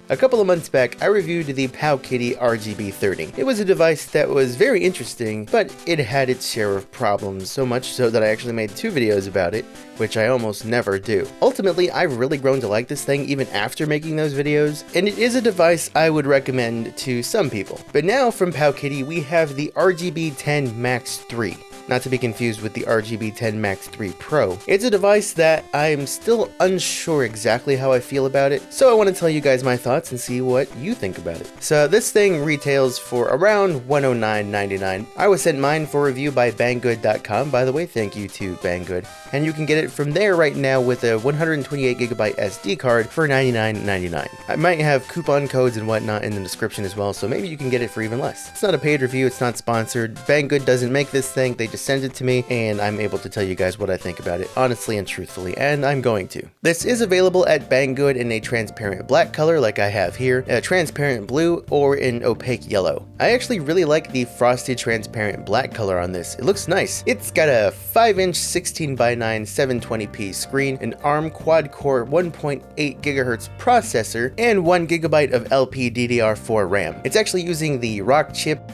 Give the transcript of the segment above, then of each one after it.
A couple of months back, I reviewed the Powkiddy RGB10. It was a device that was very interesting, but it had its share of problems, so much so that I actually made 2 videos about it, which I almost never do. Ultimately, I've really grown to like this thing even after making those videos, and it is a device I would recommend to some people. But now from Powkiddy, we have the RGB10 Max 3. Not to be confused with the RGB10 Max 3 Pro. It's a device that I'm still unsure exactly how I feel about it, so I want to tell you guys my thoughts and see what you think about it. So this thing retails for around $109.99. I was sent mine for review by Banggood.com. By the way, thank you to Banggood. And you can get it from there right now with a 128GB SD card for $99.99. I might have coupon codes and whatnot in the description as well, so maybe you can get it for even less. It's not a paid review, it's not sponsored. Banggood doesn't make this thing, they just send it to me, and I'm able to tell you guys what I think about it honestly and truthfully, and I'm going to. This is available at Banggood in a transparent black color like I have here, a transparent blue, or an opaque yellow. I actually really like the frosted transparent black color on this. It looks nice. It's got a 5-inch 16:9 720p screen, an ARM quad-core 1.8 GHz processor, and 1GB of LPDDR4 RAM. It's actually using the Rockchip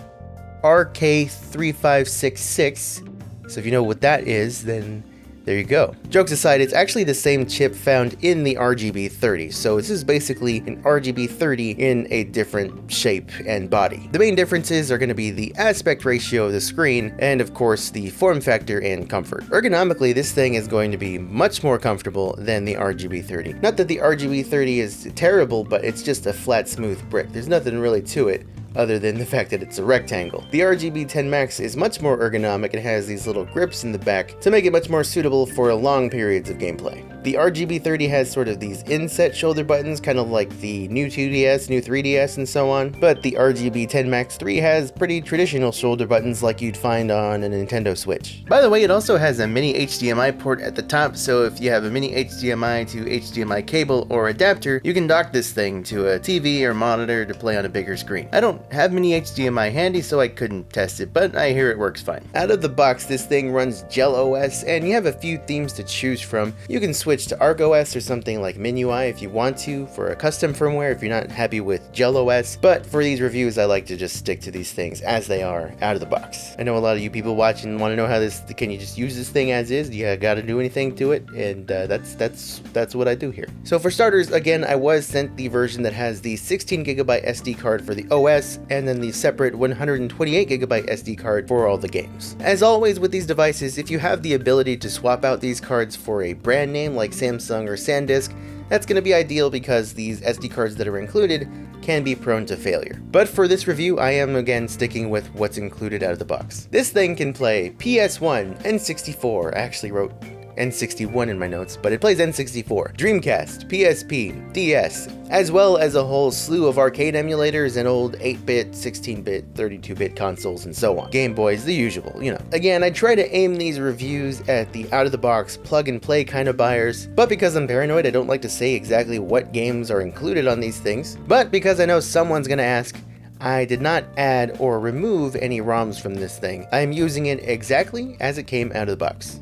RK3566, so if you know what that is, then there you go. Jokes aside, it's actually the same chip found in the RGB30, so this is basically an RGB30 in a different shape and body. The main differences are going to be the aspect ratio of the screen, and of course the form factor and comfort. Ergonomically, this thing is going to be much more comfortable than the RGB30. Not that the RGB30 is terrible, but it's just a flat, smooth brick. There's nothing really to it, other than the fact that it's a rectangle. The RGB10 Max is much more ergonomic and has these little grips in the back to make it much more suitable for long periods of gameplay. The RGB30 has sort of these inset shoulder buttons, kind of like the new 2DS, new 3DS, and so on, but the RGB10 Max 3 has pretty traditional shoulder buttons like you'd find on a Nintendo Switch. By the way, it also has a mini HDMI port at the top, so if you have a mini HDMI to HDMI cable or adapter, you can dock this thing to a TV or monitor to play on a bigger screen. I don't have mini HDMI handy, so I couldn't test it, but I hear it works fine. Out of the box, this thing runs Gel OS, and you have a few themes to choose from. You can switch to Arc OS or something like MIUI if you want to for a custom firmware if you're not happy with Gel OS, but for these reviews I like to just stick to these things as they are out of the box. I know a lot of you people watching want to know how can you just use this thing as is? You gotta do anything to it, and that's what I do here. So for starters, again, I was sent the version that has the 16GB SD card for the OS, and then the separate 128GB SD card for all the games. As always with these devices, if you have the ability to swap out these cards for a brand name like Samsung or SanDisk, that's going to be ideal because these SD cards that are included can be prone to failure. But for this review, I am again sticking with what's included out of the box. This thing can play PS1, N64, I actually wrote N61 in my notes, but it plays N64, Dreamcast, PSP, DS, as well as a whole slew of arcade emulators and old 8-bit, 16-bit, 32-bit consoles and so on. Game Boys, the usual, you know. Again, I try to aim these reviews at the out-of-the-box, plug-and-play kind of buyers, but because I'm paranoid, I don't like to say exactly what games are included on these things. But because I know someone's gonna ask, I did not add or remove any ROMs from this thing. I'm using it exactly as it came out of the box.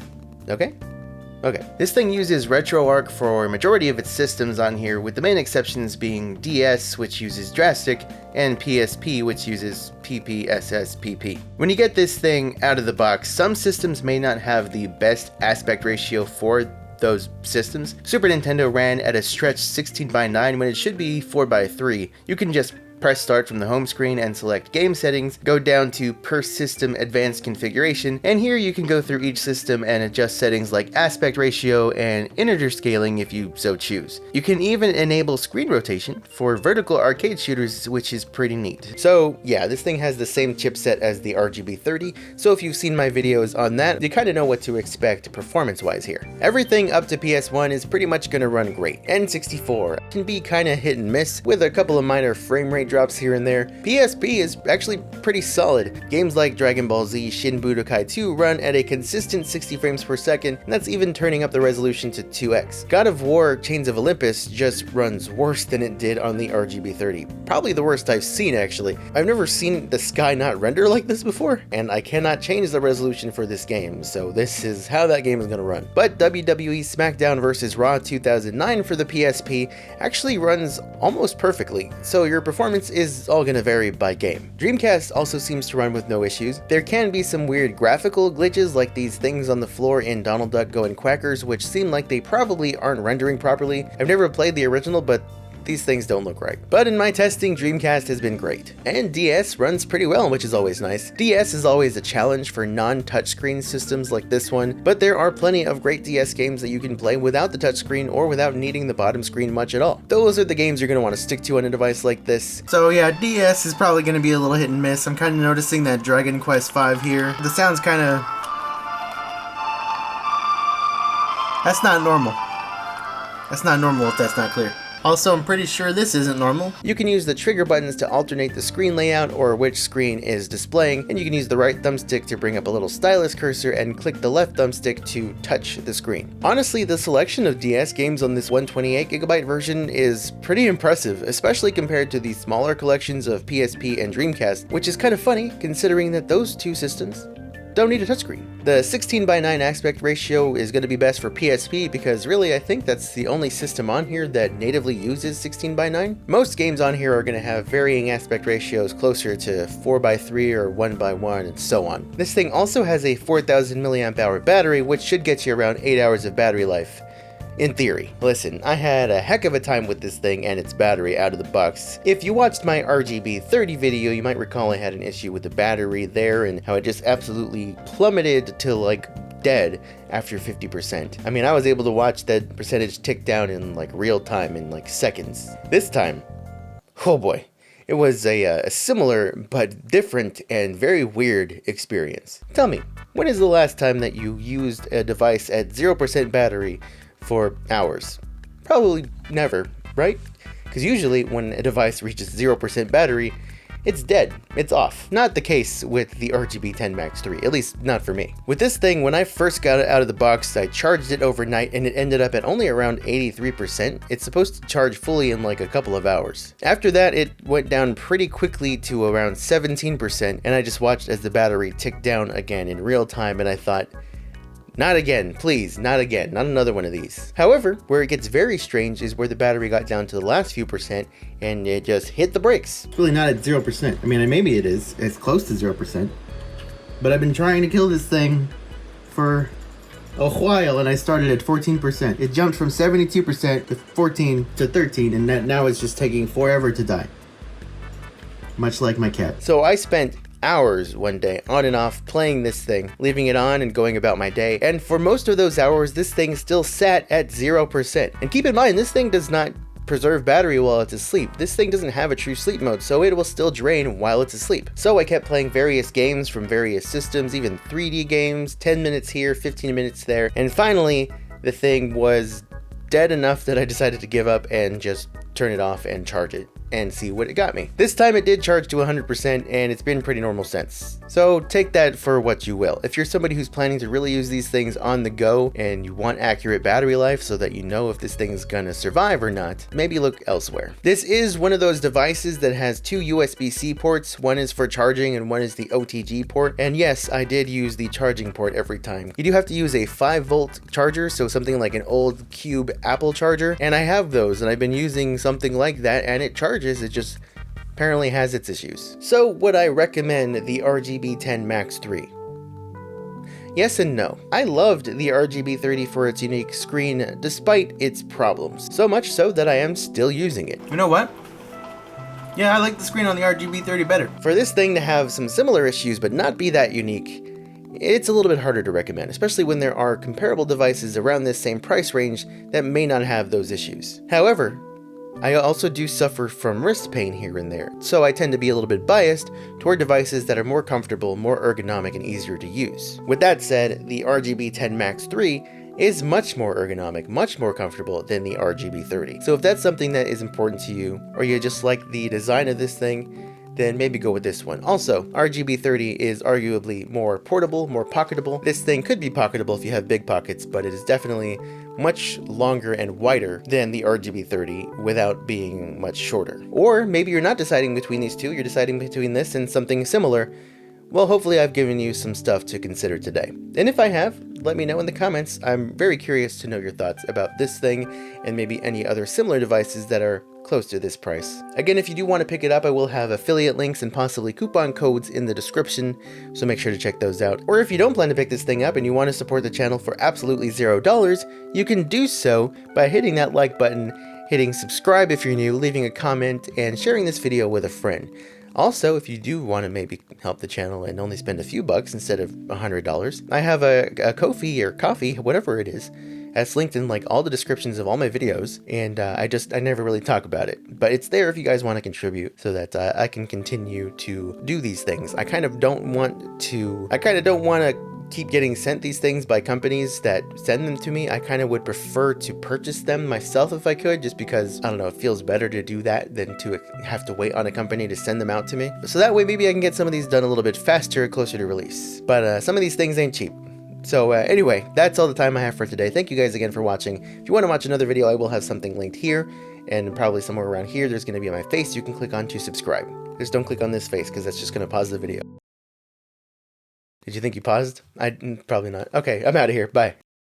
Okay? Okay, this thing uses RetroArch for a majority of its systems on here, with the main exceptions being DS, which uses Drastic, and PSP, which uses PPSSPP. When you get this thing out of the box, some systems may not have the best aspect ratio for those systems. Super Nintendo ran at a stretched 16:9 when it should be 4:3. You can just press start from the home screen and select game settings, go down to per system advanced configuration, and here you can go through each system and adjust settings like aspect ratio and integer scaling if you so choose. You can even enable screen rotation for vertical arcade shooters, which is pretty neat. So yeah, this thing has the same chipset as the RGB30, so if you've seen my videos on that, you kind of know what to expect performance wise here. Everything up to PS1 is pretty much going to run great. N64 can be kind of hit and miss with a couple of minor frame rate drops here and there. PSP is actually pretty solid. Games like Dragon Ball Z, Shin Budokai 2 run at a consistent 60 frames per second, and that's even turning up the resolution to 2x. God of War Chains of Olympus just runs worse than it did on the RGB30. Probably the worst I've seen, actually. I've never seen the sky not render like this before, and I cannot change the resolution for this game, so this is how that game is going to run. But WWE SmackDown vs. Raw 2009 for the PSP actually runs almost perfectly, so your performance is all going to vary by game. Dreamcast also seems to run with no issues. There can be some weird graphical glitches like these things on the floor in Donald Duck Going Quackers, which seem like they probably aren't rendering properly. I've never played the original, but these things don't look right. But in my testing, Dreamcast has been great. And DS runs pretty well, which is always nice. DS is always a challenge for non-touchscreen systems like this one, but there are plenty of great DS games that you can play without the touchscreen or without needing the bottom screen much at all. Those are the games you're going to want to stick to on a device like this. So yeah, DS is probably going to be a little hit and miss. I'm kind of noticing that Dragon Quest V here, the sound's kind of... That's not normal. That's not normal if that's not clear. Also, I'm pretty sure this isn't normal. You can use the trigger buttons to alternate the screen layout or which screen is displaying, and you can use the right thumbstick to bring up a little stylus cursor and click the left thumbstick to touch the screen. Honestly, the selection of DS games on this 128GB version is pretty impressive, especially compared to the smaller collections of PSP and Dreamcast, which is kind of funny considering that those two systems don't need a touchscreen. The 16:9 aspect ratio is going to be best for PSP because really I think that's the only system on here that natively uses 16:9. Most games on here are going to have varying aspect ratios closer to 4:3 or 1:1 and so on. This thing also has a 4000 mAh battery, which should get you around 8 hours of battery life. In theory. Listen, I had a heck of a time with this thing and its battery out of the box. If you watched my RGB30 video, you might recall I had an issue with the battery there and how it just absolutely plummeted to like dead after 50%. I mean, I was able to watch that percentage tick down in like real time in like seconds. This time, oh boy, it was a similar but different and very weird experience. Tell me, when is the last time that you used a device at 0% battery for hours? Probably never, right? Because usually when a device reaches 0% battery, it's dead, it's off. Not the case with the RGB10 Max 3, at least not for me. With this thing, when I first got it out of the box, I charged it overnight and it ended up at only around 83%. It's supposed to charge fully in like a couple of hours. After that, it went down pretty quickly to around 17%, and I just watched as the battery ticked down again in real time, and I thought, not again, please, not again, not another one of these. However, where it gets very strange is where the battery got down to the last few percent and it just hit the brakes. It's really not at 0%. I mean, maybe it is, it's close to 0%, but I've been trying to kill this thing for a while and I started at 14%. It jumped from 72% to 14 to 13 and now it's just taking forever to die. Much like my cat. So I spent hours one day on and off playing this thing, leaving it on and going about my day, and for most of those hours this thing still sat at 0%. And keep in mind, this thing does not preserve battery while it's asleep. This thing doesn't have a true sleep mode, so it will still drain while it's asleep. So I kept playing various games from various systems, even 3D games, 10 minutes here, 15 minutes there, and finally the thing was dead enough that I decided to give up and just turn it off and charge it and see what it got me. This time it did charge to 100% and it's been pretty normal since. So take that for what you will. If you're somebody who's planning to really use these things on the go and you want accurate battery life so that you know if this thing's gonna survive or not, maybe look elsewhere. This is one of those devices that has two USB-C ports. One is for charging and one is the OTG port. And yes, I did use the charging port every time. You do have to use a 5-volt charger, so something like an old Cube Apple charger, and I have those and I've been using something like that and it charges. It just apparently has its issues. So would I recommend the RGB10 Max 3? Yes and no. I loved the RGB30 for its unique screen despite its problems. So much so that I am still using it. You know what? Yeah, I like the screen on the RGB30 better. For this thing to have some similar issues but not be that unique, it's a little bit harder to recommend, especially when there are comparable devices around this same price range that may not have those issues. However, I also do suffer from wrist pain here and there, so I tend to be a little bit biased toward devices that are more comfortable, more ergonomic, and easier to use. With that said, the RGB10 Max 3 is much more ergonomic, much more comfortable than the RGB30. So if that's something that is important to you, or you just like the design of this thing, then maybe go with this one. Also, RGB30 is arguably more portable, more pocketable. This thing could be pocketable if you have big pockets, but it is definitely much longer and wider than the RGB30 without being much shorter. Or maybe you're not deciding between these two, you're deciding between this and something similar. Well, hopefully I've given you some stuff to consider today. And if I have, let me know in the comments. I'm very curious to know your thoughts about this thing and maybe any other similar devices that are close to this price. Again, if you do want to pick it up, I will have affiliate links and possibly coupon codes in the description, so make sure to check those out. Or if you don't plan to pick this thing up and you want to support the channel for absolutely $0, you can do so by hitting that like button, hitting subscribe if you're new, leaving a comment, and sharing this video with a friend. Also, if you do want to maybe help the channel and only spend a few bucks instead of $100, I have a Ko-fi or coffee, whatever it is, that's linked in like all the descriptions of all my videos, and I never really talk about it, but it's there if you guys want to contribute so that I can continue to do these things. I kind of don't want to keep getting sent these things by companies that send them to me. I kind of would prefer to purchase them myself if I could, just because, I don't know, it feels better to do that than to have to wait on a company to send them out to me. So that way maybe I can get some of these done a little bit faster, closer to release. But some of these things ain't cheap. So anyway, that's all the time I have for today. Thank you guys again for watching. If you want to watch another video, I will have something linked here, and probably somewhere around here there's going to be my face you can click on to subscribe. Just don't click on this face because that's just going to pause the video. Did you think you paused? Probably not. Okay, I'm out of here. Bye.